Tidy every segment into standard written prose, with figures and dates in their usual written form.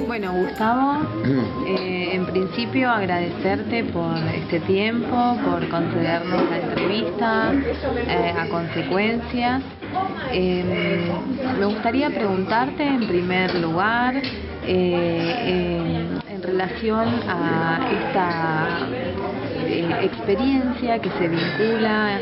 Bueno, Gustavo, en principio agradecerte por este tiempo, por concedernos la entrevista a Consecuencias. Me gustaría preguntarte en primer lugar en relación a esta experiencia que se vincula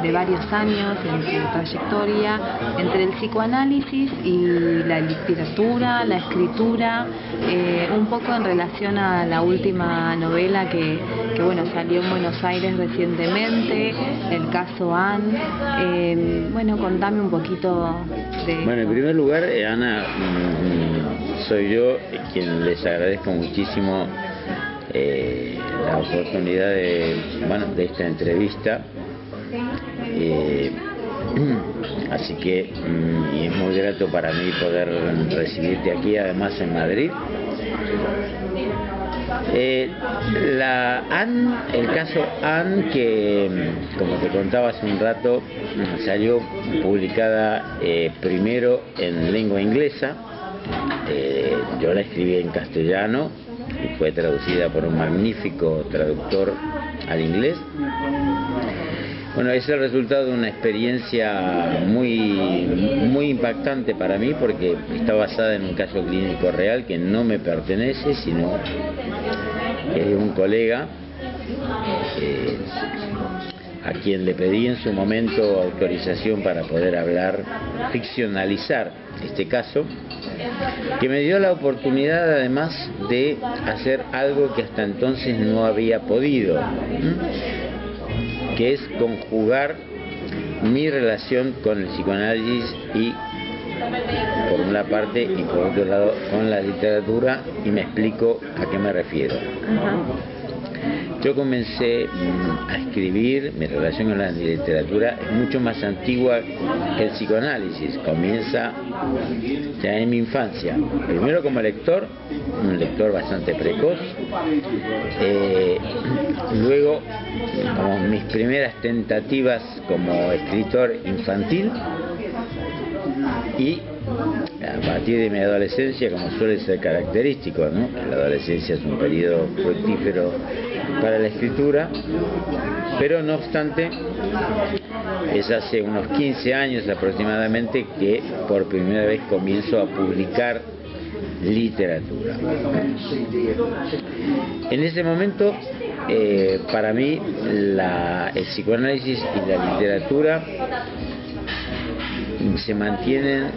de varios años en tu trayectoria entre el psicoanálisis y la literatura, la escritura, un poco en relación a la última novela que bueno, salió en Buenos Aires recientemente, el caso Anne. Bueno, contame un poquito de Bueno, en esto. primer lugar, Ana, soy yo quien les agradezco muchísimo la oportunidad de esta entrevista. Así que y es muy grato para mí poder recibirte aquí, además en Madrid. El caso Anne, que como te contaba hace un rato, salió publicada primero en lengua inglesa. Yo la escribí en castellano y fue traducida por un magnífico traductor al inglés. Bueno, es el resultado de una experiencia muy impactante para mí, porque está basada en un caso clínico real que no me pertenece, sino es de un colega a quien le pedí en su momento autorización para poder ficcionalizar este caso, que me dio la oportunidad además de hacer algo que hasta entonces no había podido, que es conjugar mi relación con el psicoanálisis y por una parte y por otro lado con la literatura, y me explico a qué me refiero. Yo comencé a escribir, mi relación con la literatura es mucho más antigua que el psicoanálisis, comienza ya en mi infancia, primero como lector, un lector bastante precoz, luego como mis primeras tentativas como escritor infantil, y a partir de mi adolescencia, como suele ser característico, ¿no? La adolescencia es un periodo fructífero para la escritura, pero no obstante, es hace unos 15 años aproximadamente que por primera vez comienzo a publicar literatura. En ese momento, para mí, el psicoanálisis y la literatura se mantienen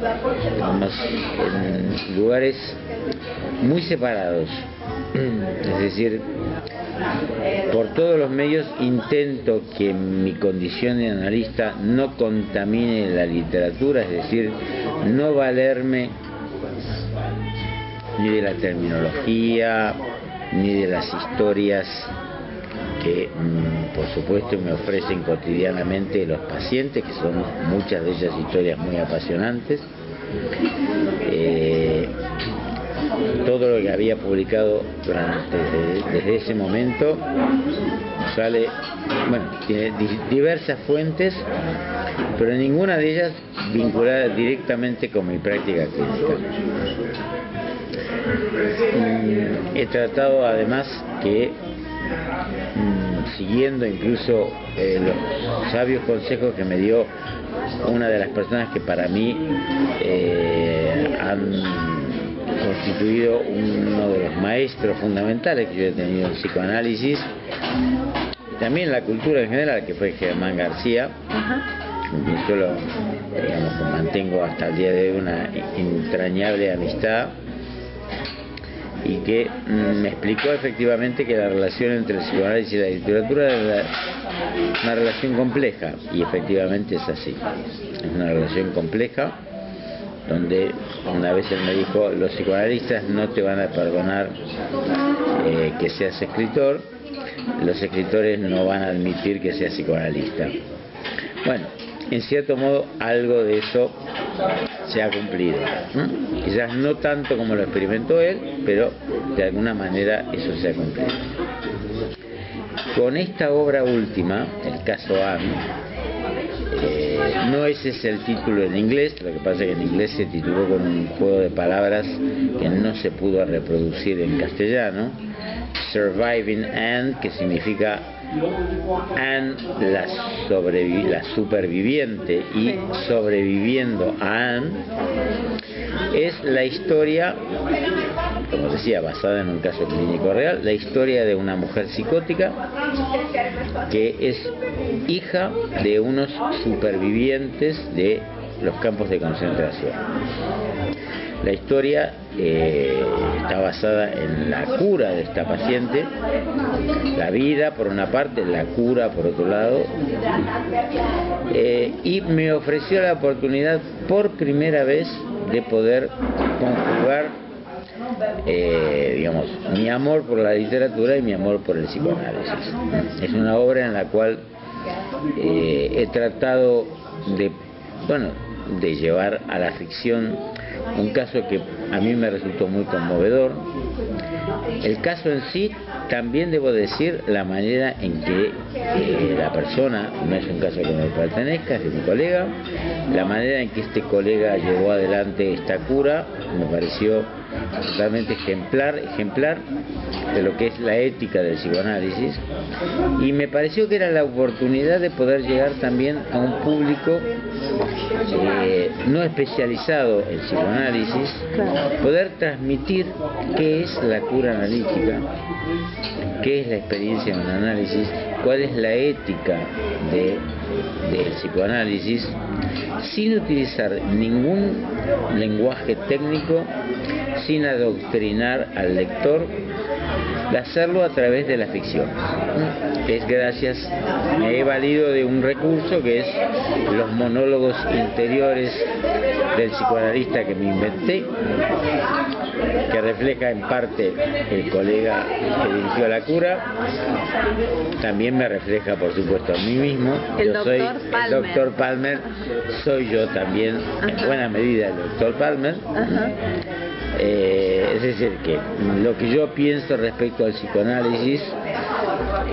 en lugares muy separados. Es decir, por todos los medios intento que mi condición de analista no contamine la literatura, es decir, no valerme ni de la terminología ni de las historias que por supuesto me ofrecen cotidianamente los pacientes, que son muchas de ellas historias muy apasionantes. Todo lo que había publicado desde ese momento tiene diversas fuentes, pero ninguna de ellas vinculada directamente con mi práctica clínica. He tratado además que, siguiendo incluso los sabios consejos que me dio una de las personas que para mí han constituido uno de los maestros fundamentales que yo he tenido en psicoanálisis, también en la cultura en general, que fue Germán García. Yo mantengo hasta el día de hoy una entrañable amistad, y que me explicó efectivamente que la relación entre el psicoanálisis y la literatura era una relación compleja, y efectivamente es así. Es una relación compleja, donde una vez él me dijo: los psicoanalistas no te van a perdonar que seas escritor, los escritores no van a admitir que seas psicoanalista. Bueno, en cierto modo algo de eso se ha cumplido. Quizás no tanto como lo experimentó él, pero de alguna manera eso se ha cumplido. Con esta obra última, el caso Anne, no ese es el título en inglés, lo que pasa es que en inglés se tituló con un juego de palabras que no se pudo reproducir en castellano. Surviving Anne, que significa Anne la superviviente, y sobreviviendo a Anne, es la historia, como decía, basada en un caso clínico real, la historia de una mujer psicótica que es hija de unos supervivientes de los campos de concentración. La historia está basada en la cura de esta paciente, la vida por una parte, la cura por otro lado, y me ofreció la oportunidad por primera vez de poder conjugar digamos, mi amor por la literatura y mi amor por el psicoanálisis. Es una obra en la cual he tratado de llevar a la ficción un caso que a mí me resultó muy conmovedor. El caso en sí, también debo decir la manera en que la persona, no es un caso que me pertenezca, es de mi colega, la manera en que este colega llevó adelante esta cura me pareció totalmente ejemplar de lo que es la ética del psicoanálisis, y me pareció que era la oportunidad de poder llegar también a un público no especializado en psicoanálisis, poder transmitir qué es la cura analítica, qué es la experiencia en el análisis, cuál es la ética del psicoanálisis, sin utilizar ningún lenguaje técnico, sin adoctrinar al lector, de hacerlo a través de la ficción. Es gracias, me he valido de un recurso que es los monólogos interiores del psicoanalista que me inventé, que refleja en parte el colega que dirigió la cura, también me refleja por supuesto a mí mismo. Yo soy el doctor Palmer, soy yo también en buena medida el doctor Palmer. Es decir, que lo que yo pienso respecto al psicoanálisis,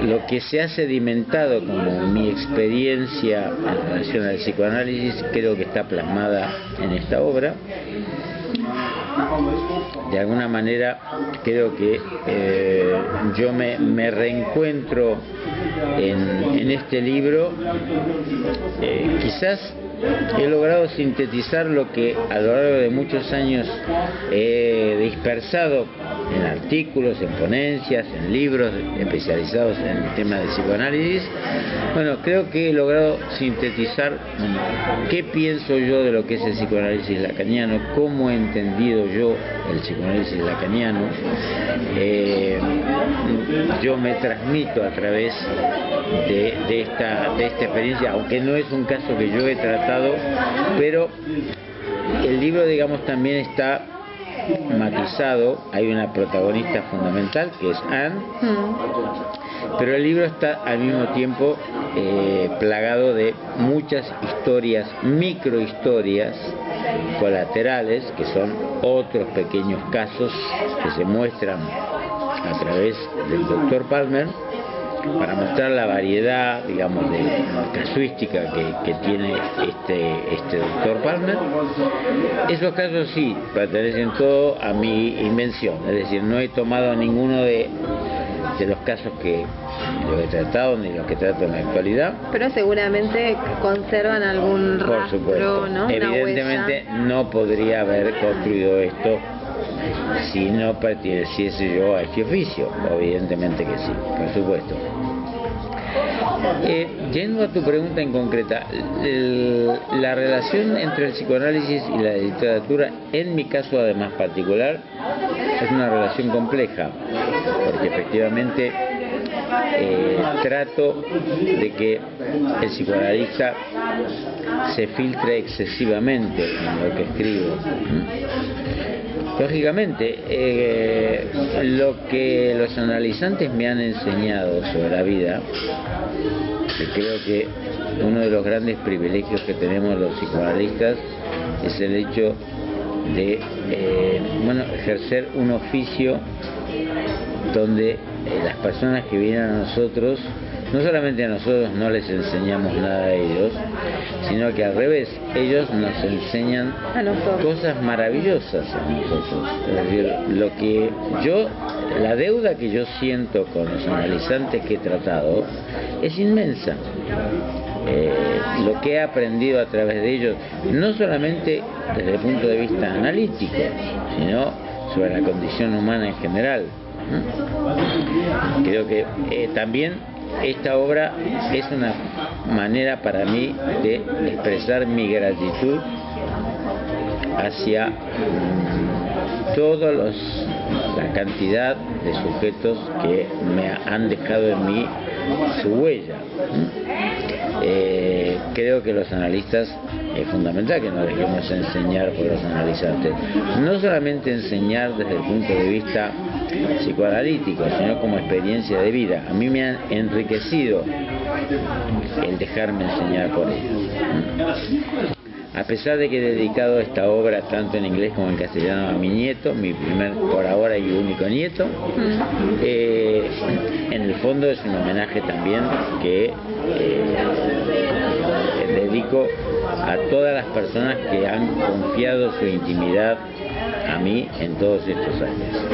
lo que se ha sedimentado como mi experiencia en relación al psicoanálisis, creo que está plasmada en esta obra. De alguna manera creo que yo me reencuentro en este libro. Quizás he logrado sintetizar lo que a lo largo de muchos años he dispersado en artículos, en ponencias, en libros especializados en el tema del psicoanálisis. Bueno, creo que he logrado sintetizar qué pienso yo de lo que es el psicoanálisis lacaniano, cómo he entendido yo el psicoanálisis lacaniano. Yo me transmito a través de esta experiencia, aunque no es un caso que yo he tratado, pero el libro, digamos, también está matizado. Hay una protagonista fundamental que es Anne, pero el libro está al mismo tiempo plagado de muchas historias, microhistorias colaterales, que son otros pequeños casos que se muestran a través del doctor Palmer, para mostrar la variedad, digamos, de casuística que tiene este doctor Palmer. Esos casos sí pertenecen todo a mi invención, es decir, no he tomado ninguno de los casos que yo he tratado ni los que trato en la actualidad. Pero seguramente conservan algún rastro, por supuesto, ¿no? Evidentemente no podría haber construido esto si no perteneciese yo a este oficio, evidentemente que sí, por supuesto. Yendo a tu pregunta en concreta, la relación entre el psicoanálisis y la literatura, en mi caso además particular, es una relación compleja, porque efectivamente trato de que el psicoanalista se filtre excesivamente en lo que escribo. Lógicamente, lo que los analizantes me han enseñado sobre la vida que creo que uno de los grandes privilegios que tenemos los psicoanalistas es el hecho de ejercer un oficio donde las personas que vienen a nosotros, no solamente a nosotros no les enseñamos nada a ellos, sino que al revés, ellos nos enseñan cosas maravillosas a nosotros. Es decir, la deuda que yo siento con los analizantes que he tratado es inmensa. Lo que he aprendido a través de ellos, no solamente desde el punto de vista analítico, sino sobre la condición humana en general. Creo que también esta obra es una manera para mí de expresar mi gratitud hacia toda la cantidad de sujetos que me han dejado en mí su huella. Creo que los analistas es fundamental que nos dejemos enseñar por los analizantes, no solamente enseñar desde el punto de vista psicoanalítico, sino como experiencia de vida. A mí me han enriquecido el dejarme enseñar por ellos. A pesar de que he dedicado esta obra tanto en inglés como en castellano a mi nieto, mi primer por ahora y único nieto, en el fondo es un homenaje también que dedico a todas las personas que han confiado su intimidad a mí en todos estos años.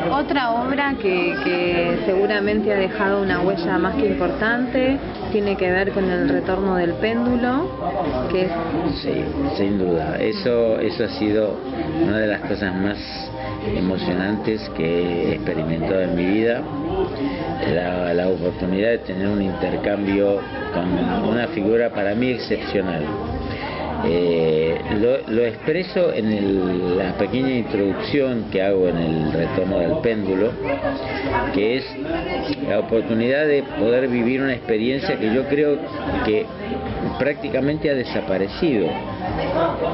Otra obra que seguramente ha dejado una huella más que importante tiene que ver con el retorno del péndulo, que es... Sí, sin duda. Eso ha sido una de las cosas más emocionantes que he experimentado en mi vida. La oportunidad de tener un intercambio con una figura para mí excepcional. Lo expreso en la pequeña introducción que hago en el retorno del péndulo, que es la oportunidad de poder vivir una experiencia que yo creo que prácticamente ha desaparecido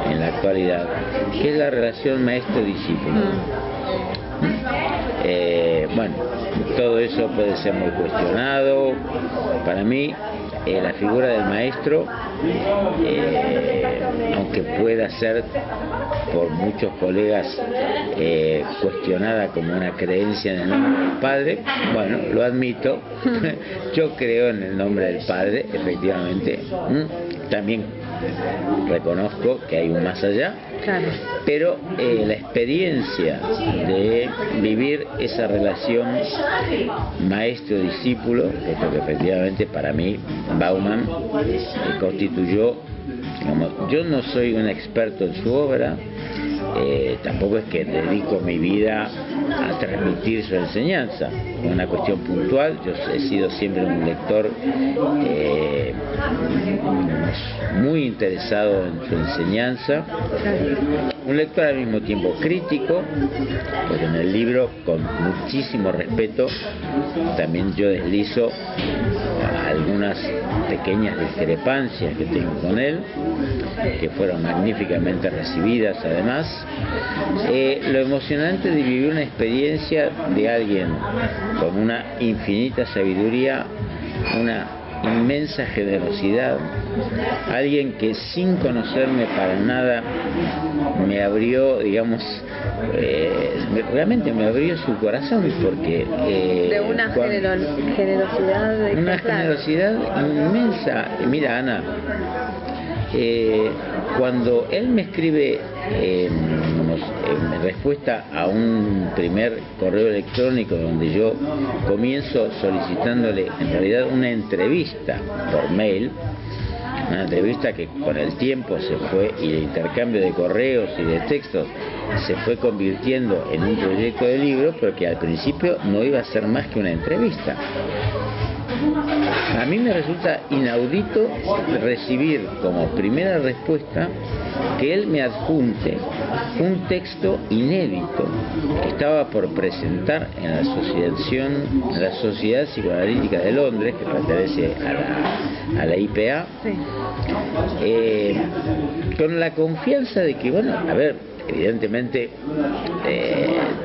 en la actualidad, que es la relación maestro-discípulo. Bueno, todo eso puede ser muy cuestionado. Para mí, la figura del maestro, aunque pueda ser por muchos colegas cuestionada como una creencia en el nombre del Padre, bueno, lo admito, yo creo en el nombre del Padre, efectivamente. También reconozco que hay un más allá, claro, pero la experiencia de vivir esa relación maestro-discípulo, porque efectivamente para mí Bauman constituyó, digamos, yo no soy un experto en su obra, tampoco es que dedico mi vida a transmitir su enseñanza, es una cuestión puntual. Yo he sido siempre un lector muy interesado en su enseñanza, un lector al mismo tiempo crítico, porque en el libro, con muchísimo respeto, también yo deslizo algunas pequeñas discrepancias que tengo con él, que fueron magníficamente recibidas además. Lo emocionante de vivir una experiencia de alguien con una infinita sabiduría, una inmensa generosidad, alguien que sin conocerme para nada me abrió, digamos, realmente me abrió su corazón, porque de una generosidad una generosidad inmensa. Mira, Ana, cuando él me escribe en respuesta a un primer correo electrónico donde yo comienzo solicitándole en realidad una entrevista por mail, una entrevista que con el tiempo se fue, y el intercambio de correos y de textos se fue convirtiendo en un proyecto de libro, pero que al principio no iba a ser más que una entrevista. A mí me resulta inaudito recibir como primera respuesta que él me adjunte un texto inédito que estaba por presentar en la Sociedad Psicoanalítica de Londres, que pertenece a la IPA, sí. Con la confianza de que, bueno, a ver, evidentemente,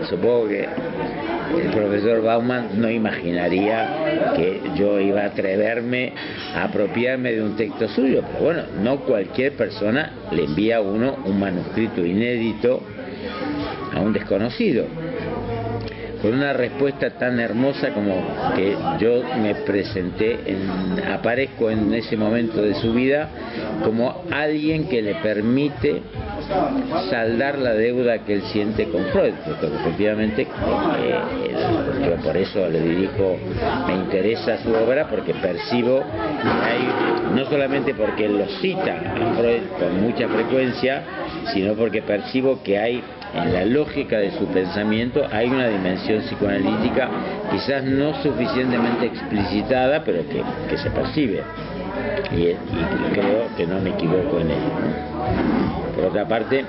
supongo que el profesor Bauman no imaginaría que yo iba a atreverme a apropiarme de un texto suyo, pero bueno, no cualquier persona le envía a uno un manuscrito inédito a un desconocido, con una respuesta tan hermosa como que yo me presenté, aparezco en ese momento de su vida como alguien que le permite saldar la deuda que él siente con Freud, porque efectivamente yo por eso le dirijo, me interesa su obra, porque percibo que hay, no solamente porque él lo cita a Freud con mucha frecuencia, sino porque percibo que hay en la lógica de su pensamiento hay una dimensión psicoanalítica quizás no suficientemente explicitada, pero que se percibe, y creo que no me equivoco en ello, ¿no? Por otra parte,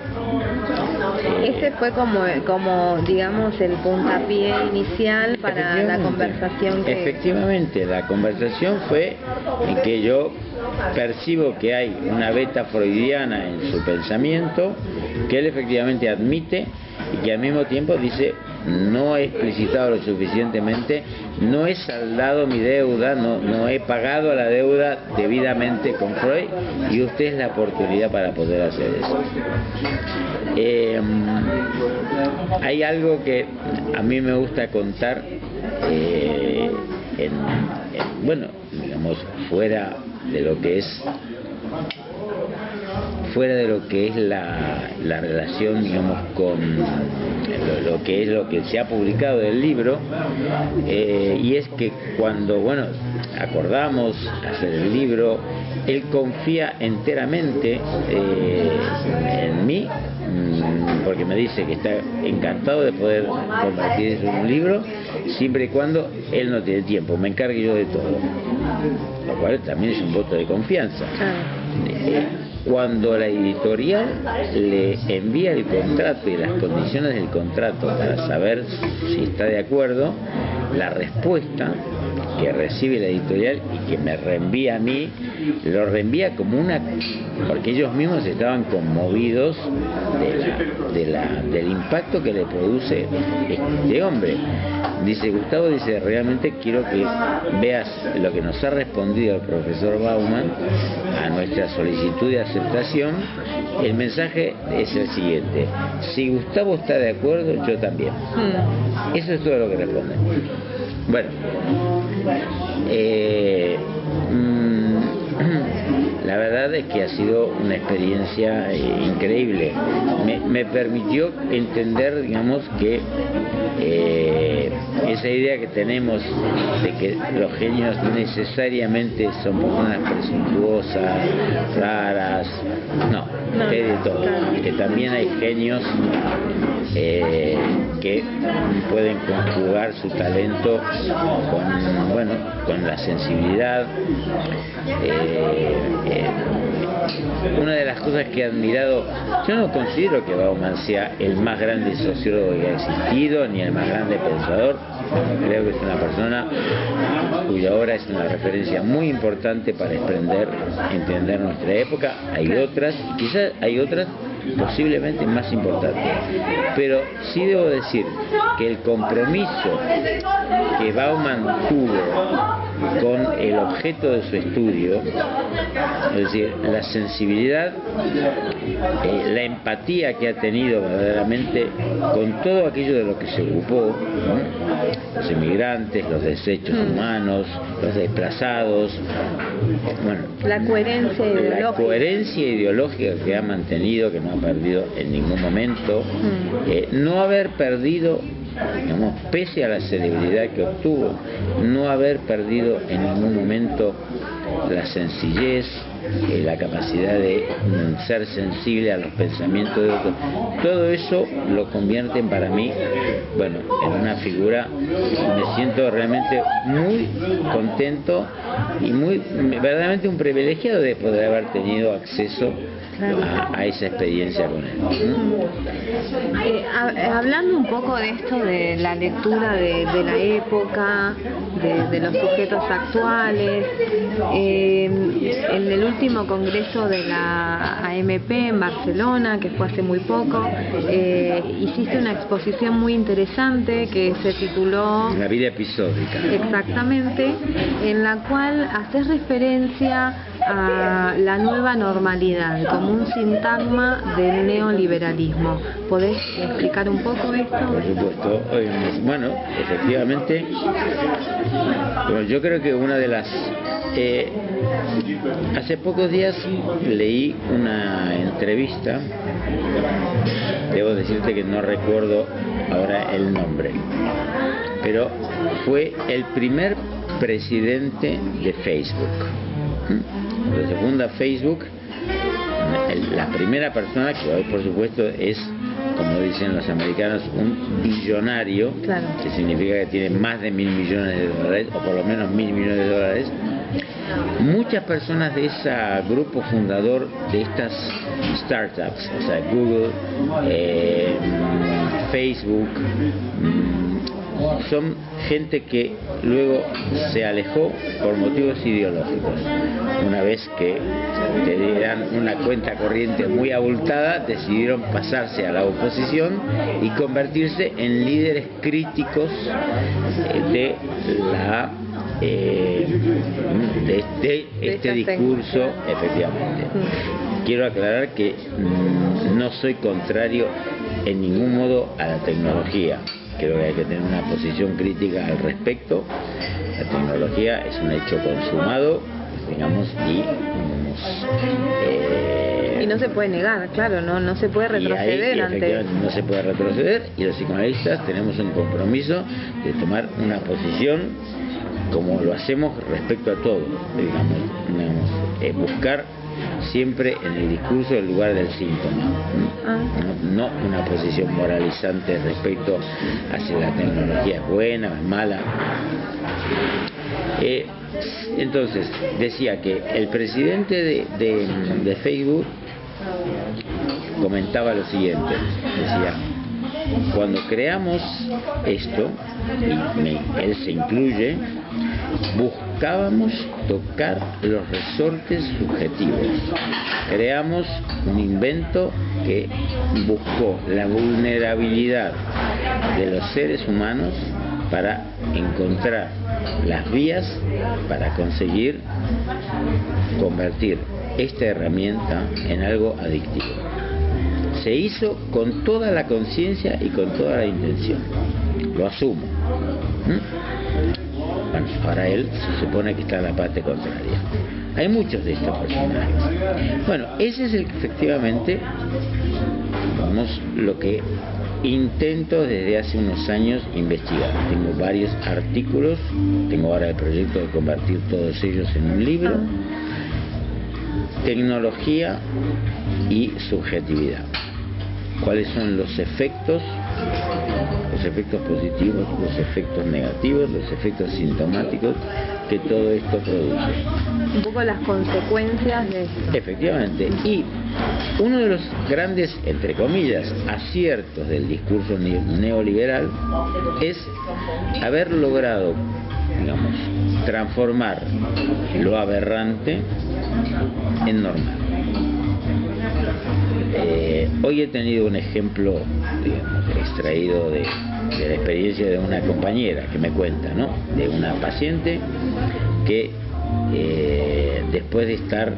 ese fue como digamos el puntapié inicial para la conversación que... Efectivamente, la conversación fue en que yo percibo que hay una beta freudiana en su pensamiento, que él efectivamente admite y que al mismo tiempo dice: no he explicitado lo suficientemente, no he saldado mi deuda, no he pagado la deuda debidamente con Freud, y usted es la oportunidad para poder hacer eso. Hay algo que a mí me gusta contar, bueno, digamos, fuera de lo que es la relación, digamos, con lo que se ha publicado del libro, y es que cuando, bueno, acordamos hacer el libro, él confía enteramente en mí, porque me dice que está encantado de poder convertir eso en un libro, siempre y cuando él no tiene tiempo, me encargue yo de todo, lo cual también es un voto de confianza. Cuando la editorial le envía el contrato y las condiciones del contrato para saber si está de acuerdo, la respuesta que recibe la editorial y que me reenvía a mí, lo reenvía como porque ellos mismos estaban conmovidos del impacto que le produce este hombre. Dice: Gustavo, dice, realmente quiero que veas lo que nos ha respondido el profesor Bauman a nuestra solicitud de aceptación. El mensaje es el siguiente: si Gustavo está de acuerdo, yo también. Eso es todo lo que responde. Bueno, la verdad es que ha sido una experiencia increíble. Me permitió entender, digamos, que esa idea que tenemos de que los genios necesariamente son personas presuntuosas, raras, no, hay de todo. Que también hay genios que pueden conjugar su talento con la sensibilidad. Una de las cosas que he admirado, yo no considero que Bauman sea el más grande sociólogo que ha existido, ni el más grande pensador. Creo que es una persona cuya obra es una referencia muy importante para entender nuestra época. Hay otras, y quizás hay otras posiblemente más importantes, pero sí debo decir que el compromiso que Bauman tuvo con el objeto de su estudio, es decir, la sensibilidad, la empatía que ha tenido verdaderamente con todo aquello de lo que se ocupó, ¿no? Los inmigrantes, los desechos humanos, los desplazados, bueno, la coherencia ideológica que ha mantenido, que no ha perdido en ningún momento, no haber perdido, digamos, pese a la celebridad que obtuvo, no haber perdido en ningún momento la sencillez, la capacidad de ser sensible a los pensamientos de otros. Todo eso lo convierten para mí, bueno, en una figura. Me siento realmente muy contento y verdaderamente un privilegiado de poder haber tenido acceso a esa experiencia con él. Hablando un poco de esto, de la lectura de la época, de los sujetos actuales, en el último congreso de la AMP en Barcelona, que fue hace muy poco. Hiciste una exposición muy interesante que se tituló La vida episódica. Exactamente, en la cual haces referencia a la nueva normalidad como un sintagma del neoliberalismo. ¿Podés explicar un poco esto? Por supuesto. Bueno, efectivamente, bueno, yo creo que una de las... hace pocos días leí una entrevista, debo decirte que no recuerdo ahora el nombre, pero fue el primer presidente de Facebook. Cuando se funda Facebook, la primera persona, que hoy por supuesto es, como dicen los americanos, un billonario, claro, que significa que tiene más de $1.000 millones, o por lo menos $1.000 millones. Muchas personas de ese grupo fundador de estas startups, o sea, Google, Facebook, son gente que luego se alejó por motivos ideológicos. Una vez que tenían una cuenta corriente muy abultada, decidieron pasarse a la oposición y convertirse en líderes críticos de la de este discurso, efectivamente. Quiero aclarar que no soy contrario en ningún modo a la tecnología. Creo que hay que tener una posición crítica al respecto. La tecnología es un hecho consumado, digamos, y no se puede negar, claro, no se puede retroceder ante... No se puede retroceder, y los psicoanalistas tenemos un compromiso de tomar una posición como lo hacemos respecto a todo, digamos, buscar siempre en el discurso el lugar del síntoma, no una posición moralizante respecto a si la tecnología es buena o es mala. Entonces, decía que el presidente de Facebook comentaba lo siguiente, decía: cuando creamos esto, y él se incluye, buscábamos tocar los resortes subjetivos. Creamos un invento que buscó la vulnerabilidad de los seres humanos para encontrar las vías para conseguir convertir esta herramienta en algo adictivo. Se hizo con toda la conciencia y con toda la intención. Lo asumo. Bueno, ahora él se supone que está en la parte contraria. Hay muchos de estos personajes. Bueno, ese es efectivamente, vamos, lo que intento desde hace unos años investigar. Tengo varios artículos, tengo ahora el proyecto de convertir todos ellos en un libro. Tecnología y subjetividad. ¿Cuáles son los efectos positivos, los efectos negativos, los efectos sintomáticos que todo esto produce? Un poco las consecuencias de esto. Efectivamente. Y uno de los grandes, entre comillas, aciertos del discurso neoliberal es haber logrado, digamos, transformar lo aberrante en normal. Hoy he tenido un ejemplo, digamos, extraído de la experiencia de una compañera que me cuenta, ¿no? De una paciente que después de estar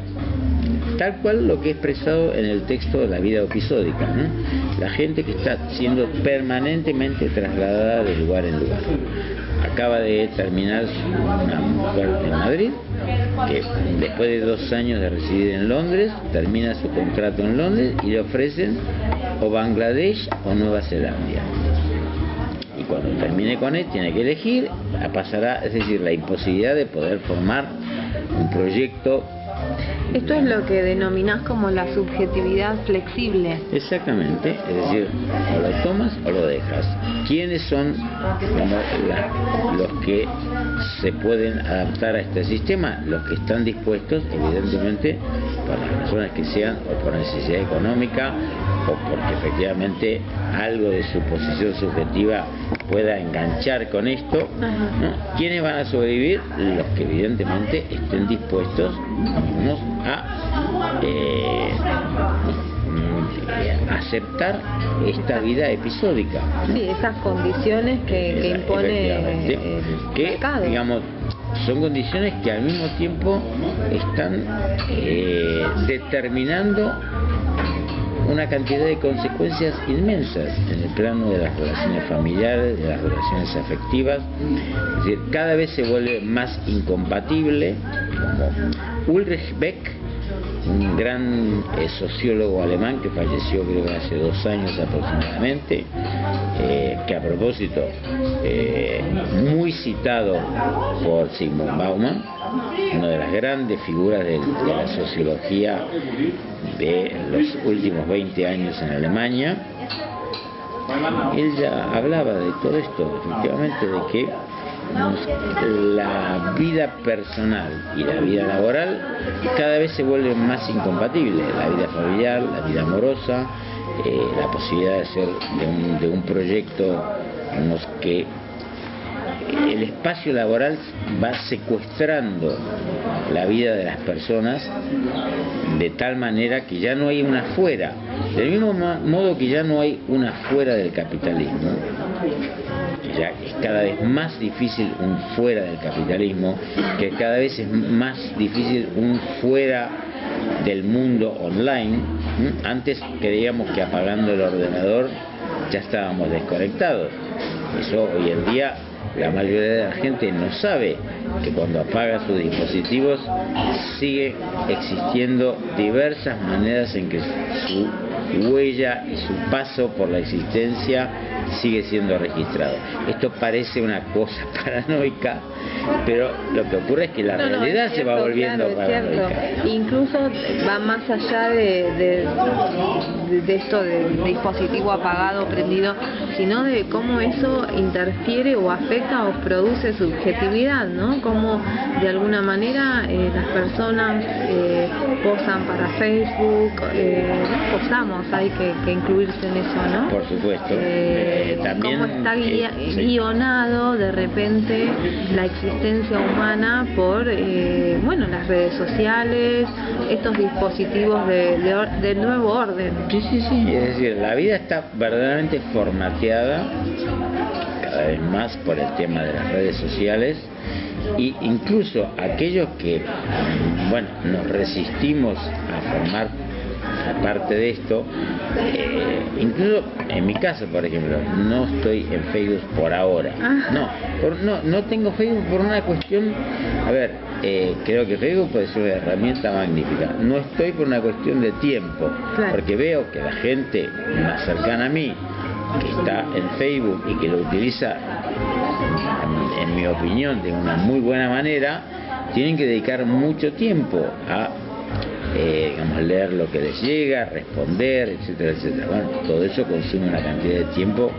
tal cual lo que he expresado en el texto de la vida episódica, ¿no? La gente que está siendo permanentemente trasladada de lugar en lugar. Acaba de terminar una mujer en Madrid que después de 2 años de residir en Londres termina su contrato en Londres y le ofrecen o Bangladesh o Nueva Zelanda, y cuando termine con él tiene que elegir, pasará, es decir, la imposibilidad de poder formar un proyecto. Esto es lo que denominás como la subjetividad flexible. Exactamente, es decir, o lo tomas o lo dejas. ¿Quiénes son los que se pueden adaptar a este sistema? Los que están dispuestos, evidentemente, por las razones que sean, o por necesidad económica, o porque efectivamente algo de su posición subjetiva pueda enganchar con esto, ¿no? ¿Quiénes van a sobrevivir? Los que evidentemente estén dispuestos a aceptar esta vida episódica, ¿no? Sí, esas condiciones que impone el mercado. Digamos, son condiciones que al mismo tiempo están determinando una cantidad de consecuencias inmensas en el plano de las relaciones familiares, de las relaciones afectivas. Es decir, cada vez se vuelve más incompatible, como Ulrich Beck, un gran sociólogo alemán que falleció creo que hace 2 años aproximadamente, que a propósito muy citado por Zygmunt Bauman, una de las grandes figuras de la sociología de los últimos 20 años en Alemania. Él ya hablaba de todo esto, efectivamente, de que la vida personal y la vida laboral cada vez se vuelven más incompatibles. La vida familiar, la vida amorosa, la posibilidad de hacer de un proyecto en los que el espacio laboral va secuestrando la vida de las personas de tal manera que ya no hay una fuera, del mismo modo que ya no hay una fuera del capitalismo. Ya es cada vez más difícil un fuera del capitalismo, que cada vez es más difícil un fuera del mundo online. Antes creíamos que apagando el ordenador ya estábamos desconectados. Eso hoy en día la mayoría de la gente no sabe que cuando apaga sus dispositivos sigue existiendo diversas maneras en que su huella y su paso por la existencia sigue siendo registrado. Esto parece una cosa paranoica, pero lo que ocurre es que la realidad se va volviendo paranoica. Incluso va más allá de esto del dispositivo apagado, prendido, sino de cómo eso interfiere o afecta o produce subjetividad, ¿no? Cómo de alguna manera las personas posan para Facebook, posamos, hay que incluirse en eso, ¿no? Por supuesto. También, cómo está guionado de repente la existencia humana por las redes sociales, estos dispositivos del nuevo orden. Sí, es decir, la vida está verdaderamente formateada cada vez más por el tema de las redes sociales, y incluso aquellos que nos resistimos a formar parte de esto, incluso en mi caso, por ejemplo, no estoy en Facebook por ahora. No tengo Facebook por una cuestión, creo que Facebook puede ser una herramienta magnífica. No estoy por una cuestión de tiempo, porque veo que la gente más cercana a mí, que está en Facebook y que lo utiliza, en mi opinión, de una muy buena manera, tienen que dedicar mucho tiempo a leer lo que les llega, responder, etcétera, etcétera. Todo eso consume una cantidad de tiempo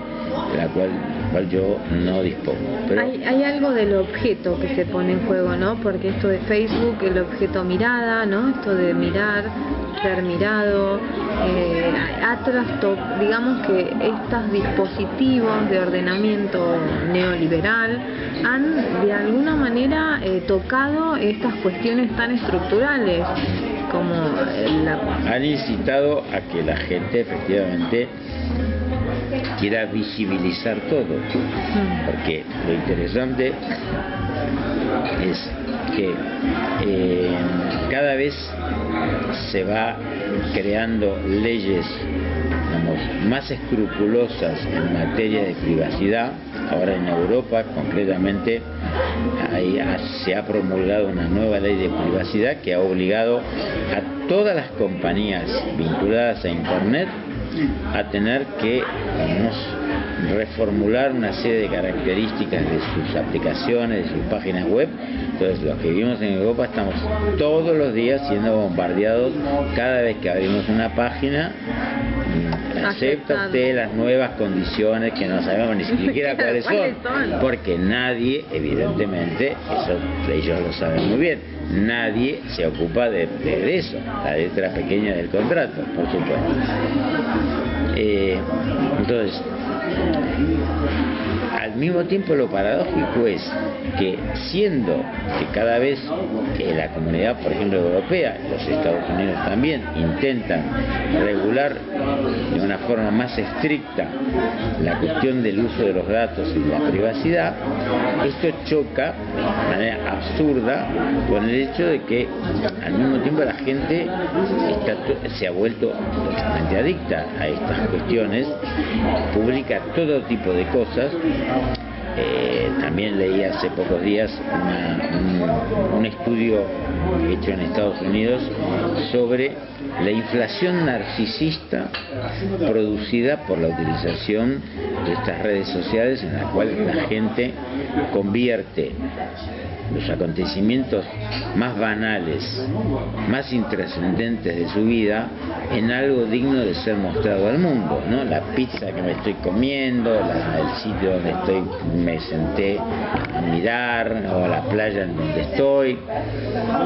de la cual yo no dispongo. Pero hay algo del objeto que se pone en juego, ¿no? Porque esto de Facebook, el objeto mirada, ¿no? Esto de mirar, ser mirado, digamos que estos dispositivos de ordenamiento neoliberal han de alguna manera tocado estas cuestiones tan estructurales como han incitado a que la gente efectivamente quiera visibilizar todo, porque lo interesante es que cada vez se va creando leyes más escrupulosas en materia de privacidad. Ahora en Europa concretamente se ha promulgado una nueva ley de privacidad que ha obligado a todas las compañías vinculadas a Internet a tener que reformular una serie de características de sus aplicaciones, de sus páginas web. Entonces los que vivimos en Europa estamos todos los días siendo bombardeados cada vez que abrimos una página. ¿Acepta usted las nuevas condiciones que no sabemos ni siquiera cuáles son? Porque nadie, evidentemente, eso ellos lo saben muy bien, nadie se ocupa de eso, la letra pequeña del contrato, por supuesto. Entonces, al al mismo tiempo lo paradójico es que siendo que cada vez que la comunidad, por ejemplo, europea, los Estados Unidos también, intentan regular de una forma más estricta la cuestión del uso de los datos y la privacidad, esto choca de manera absurda con el hecho de que al mismo tiempo la gente se ha vuelto totalmente adicta a estas cuestiones, publica todo tipo de cosas. También leí hace pocos días un estudio hecho en Estados Unidos sobre la inflación narcisista producida por la utilización de estas redes sociales, en la cual la gente convierte los acontecimientos más banales, más intrascendentes de su vida en algo digno de ser mostrado al mundo, ¿no? La pizza que me estoy comiendo, el sitio donde me senté a mirar, o la playa en donde estoy.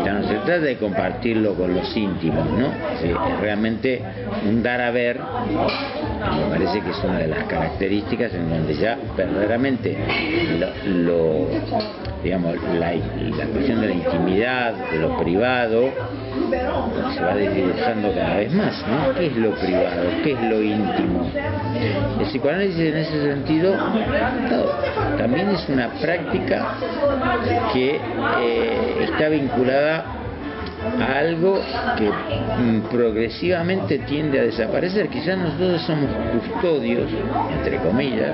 Ya no se trata de compartirlo con los íntimos, ¿no? Sí, es realmente un dar a ver. Me parece que es una de las características en donde ya verdaderamente digamos, la cuestión de la intimidad, de lo privado, se va desdibujando cada vez más, ¿no? ¿Qué es lo privado? ¿Qué es lo íntimo? El psicoanálisis en ese sentido también es una práctica que está vinculada a algo que progresivamente tiende a desaparecer. Quizás nosotros somos custodios, entre comillas,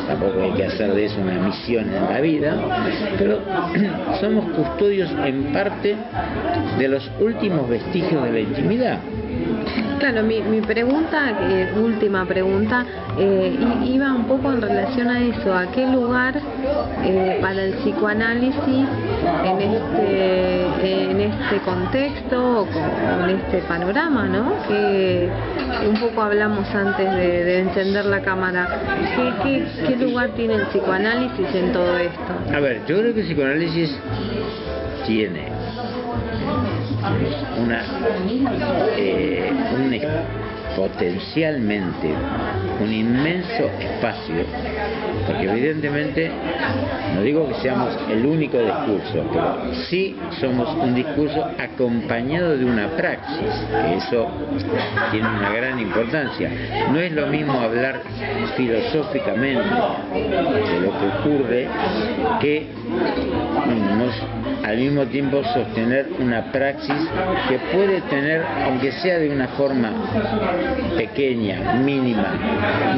tampoco hay que hacer de eso una misión en la vida, pero somos custodios en parte de los últimos vestigios de la intimidad. Claro, mi pregunta, última pregunta, iba un poco en relación a eso, a qué lugar para el psicoanálisis en este contexto o en este panorama, ¿no? Que un poco hablamos antes de encender la cámara. ¿Qué lugar tiene el psicoanálisis en todo esto? A ver, yo creo que el psicoanálisis tiene potencialmente un inmenso espacio, porque evidentemente no digo que seamos el único discurso, pero sí somos un discurso acompañado de una praxis, que eso tiene una gran importancia. No es lo mismo hablar filosóficamente de lo que ocurre que al mismo tiempo sostener una praxis que puede tener, aunque sea de una forma pequeña, mínima,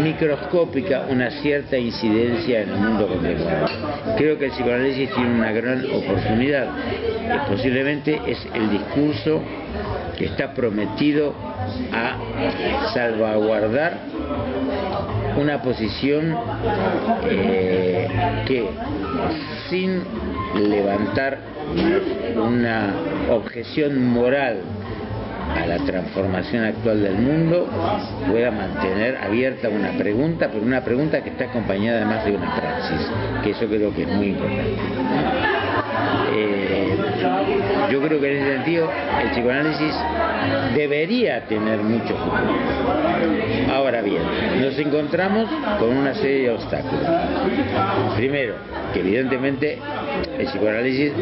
microscópica, una cierta incidencia en el mundo contemporáneo. Creo que el psicoanálisis tiene una gran oportunidad, que posiblemente es el discurso que está prometido a salvaguardar una posición que, sin levantar una objeción moral a la transformación actual del mundo, pueda mantener abierta una pregunta, pero una pregunta que está acompañada además de una praxis, que eso creo que es muy importante. Yo creo que en ese sentido el psicoanálisis debería tener mucho futuro. Ahora bien, nos encontramos con una serie de obstáculos. Primero, que evidentemente el psicoanálisis,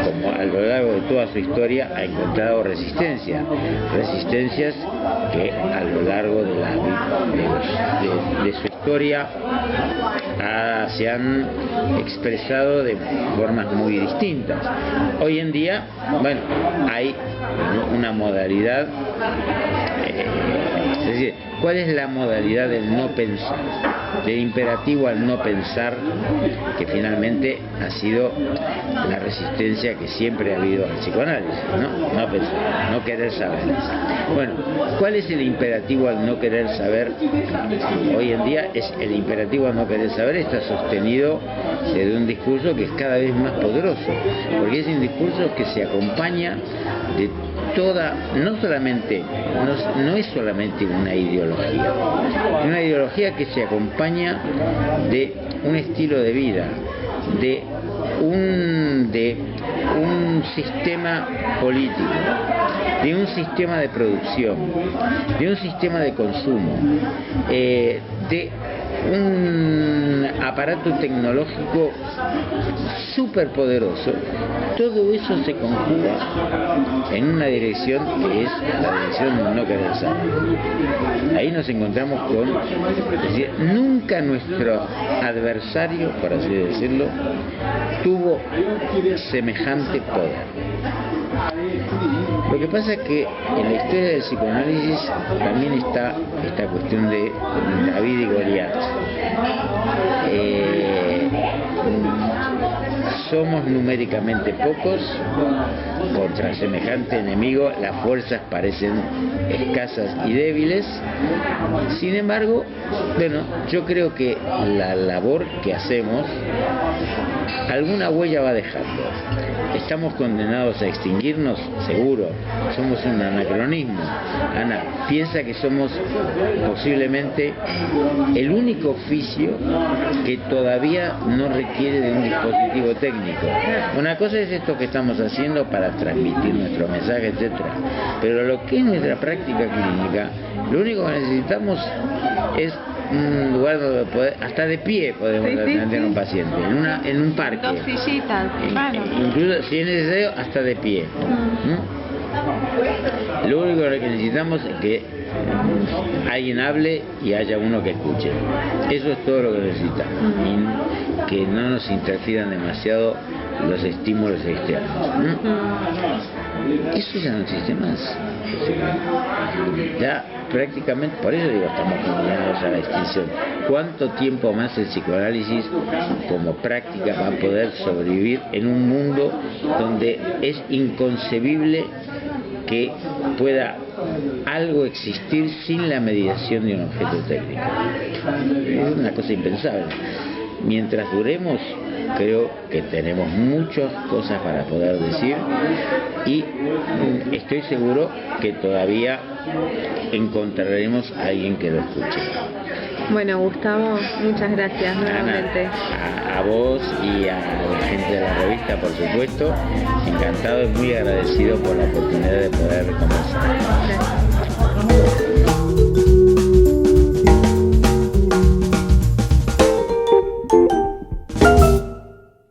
como a lo largo de toda su historia, ha encontrado resistencias que a lo largo de su historia se han expresado de formas muy distintas. Hoy en día, bueno, hay una modalidad, es decir, ¿cuál es la modalidad del no pensar? Del imperativo al no pensar, que finalmente ha sido la resistencia que siempre ha habido al psicoanálisis, ¿no? No pensar, no querer saber. Bueno, ¿cuál es el imperativo al no querer saber? Hoy en día el imperativo al no querer saber está sostenido desde un discurso que es cada vez más poderoso, porque es un discurso que se acompaña de toda, no es solamente una ideología que se acompaña de un estilo de vida, de un sistema político, de un sistema de producción, de un sistema de consumo, de un aparato tecnológico súper poderoso, todo eso se conjuga en una dirección que es la dirección de no querer saber. Ahí nos encontramos con, es decir, nunca nuestro adversario, por así decirlo, tuvo semejante poder. Lo que pasa es que en la historia del psicoanálisis también está esta cuestión de David y Goliat. Somos numéricamente pocos contra semejante enemigo, las fuerzas parecen escasas y débiles. Sin embargo, bueno, yo creo que la labor que hacemos alguna huella va dejando. ¿Estamos condenados a extinguirnos? Seguro. Somos un anacronismo. Ana, piensa que somos posiblemente el único oficio que todavía no requiere de un dispositivo técnico. Una cosa es esto que estamos haciendo para transmitir nuestro mensaje, etcétera. Pero lo que es nuestra práctica clínica, lo único que necesitamos es un lugar donde poder, hasta de pie podemos atender a un paciente, en un parque. Dos sillitas, claro. Incluso si es necesario, hasta de pie. Lo único que necesitamos es que alguien hable y haya uno que escuche. Eso es todo lo que necesitamos. Y que no nos interfieran demasiado los estímulos externos. Eso ya no existe más. Ya prácticamente, por eso digo, estamos condenados a la extinción. ¿Cuánto tiempo más el psicoanálisis como práctica va a poder sobrevivir en un mundo donde es inconcebible que pueda algo existir sin la mediación de un objeto técnico? Es una cosa impensable. Mientras duremos, creo que tenemos muchas cosas para poder decir y estoy seguro que todavía encontraremos a alguien que lo escuche. Bueno, Gustavo, muchas gracias nuevamente. Ana, a vos y a la gente de la revista, por supuesto, encantado y muy agradecido por la oportunidad de poder conversar. Gracias.